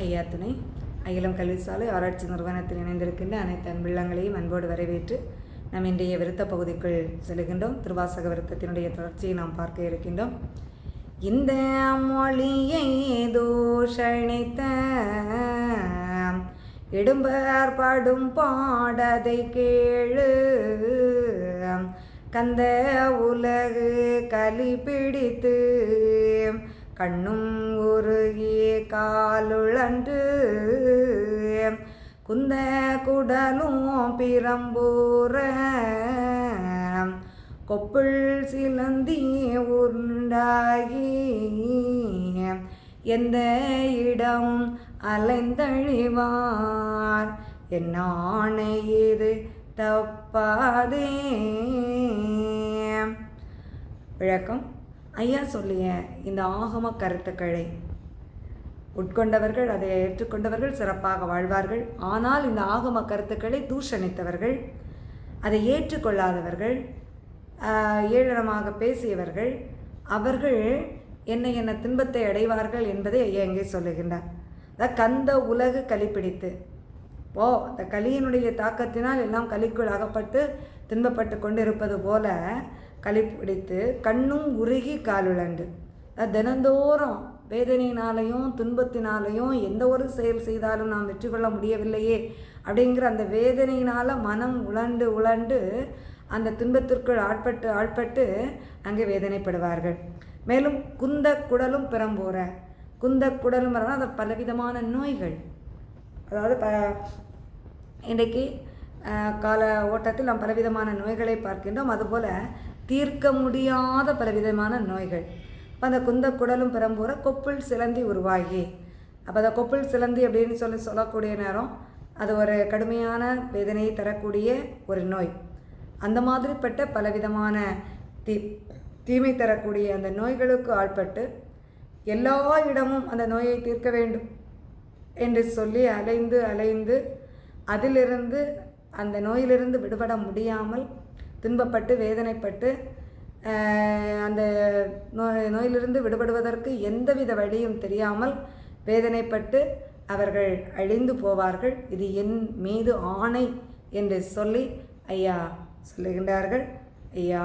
ஐயா துணை அகிலம் கல்விசாலை ஆராய்ச்சி நிறுவனத்தில் இணைந்திருக்கின்ற அனைத்து அன்பிள்ளங்களையும் அன்போடு வரவேற்று நம் இன்றைய விருத்த பகுதிக்குள் செல்கின்றோம். திருவாசக விருத்தத்தினுடைய தொடர்ச்சியை நாம் பார்க்க இருக்கின்றோம். இந்த மொழியை தூஷணித்த இடும்பர் படும் பாடதை கேளு, கந்த உலகு கலி பிடித்து கண்ணும் உருகிய காலுழன்று குந்த குடலும் பிரம்பூர கொப்புள் சிலந்தி உண்டாகி எந்த இடம் அலைந்தழிவார் என்னானை இது தப்பாதே. விளக்கம்: ஐயா சொல்லிய இந்த ஆகம கருத்துக்களை உட்கொண்டவர்கள், அதை ஏற்றுக்கொண்டவர்கள் சிறப்பாக வாழ்வார்கள். ஆனால் இந்த ஆகம கருத்துக்களை தூஷணித்தவர்கள், அதை ஏற்றுக்கொள்ளாதவர்கள், ஏளனமாக பேசியவர்கள், அவர்கள் என்ன துன்பத்தை அடைவார்கள் என்பதை ஐயா இங்கே சொல்லுகின்றார். அதாவது கந்த உலகு கலிப்பிடித்து, அந்த கலியினுடைய தாக்கத்தினால் எல்லாம் கலிக்குள் அகப்பட்டு துன்பப்பட்டு கொண்டிருப்பது போல கலிப்பிடித்து கண்ணும் உருகி காலுழண்டு, தினந்தோறும் வேதனையினாலையும் துன்பத்தினாலையும் எந்த ஒரு செயல் செய்தாலும் நாம் வெற்றி கொள்ள முடியவில்லையே அப்படிங்கிற அந்த வேதனையினால் மனம் உழண்டு அந்த துன்பத்திற்குள் ஆட்பட்டு அங்கே வேதனைப்படுவார்கள். மேலும் குந்த குடலும் பிரம்போர, குந்த குடலும் அது பலவிதமான நோய்கள். அதாவது இன்றைக்கு கால ஓட்டத்தில் நாம் பலவிதமான நோய்களை பார்க்கின்றோம். அதுபோல் தீர்க்க முடியாத பலவிதமான நோய்கள். அப்போ அந்த குந்த குடலும் பிரம்போர கொப்புள் சிலந்தி உருவாகி, அப்போ அந்த கொப்புள் சிலந்தி அப்படின்னு சொல்லக்கூடிய நேரம் அது ஒரு கடுமையான வேதனையை தரக்கூடிய ஒரு நோய். அந்த மாதிரிப்பட்ட பலவிதமான தீமை தரக்கூடிய அந்த நோய்களுக்கு ஆட்பட்டு எல்லா இடமும் அந்த நோயை தீர்க்க வேண்டும் என்று சொல்லி அலைந்து அதிலிருந்து அந்த நோயிலிருந்து விடுபட முடியாமல் துன்பப்பட்டு வேதனைப்பட்டு அந்த நோயிலிருந்து விடுபடுவதற்கு எந்தவித வழியும் தெரியாமல் வேதனைப்பட்டு அவர்கள் அழிந்து போவார்கள். இது என் மீது ஆணை என்று சொல்லி ஐயா சொல்லுகின்றார்கள். ஐயா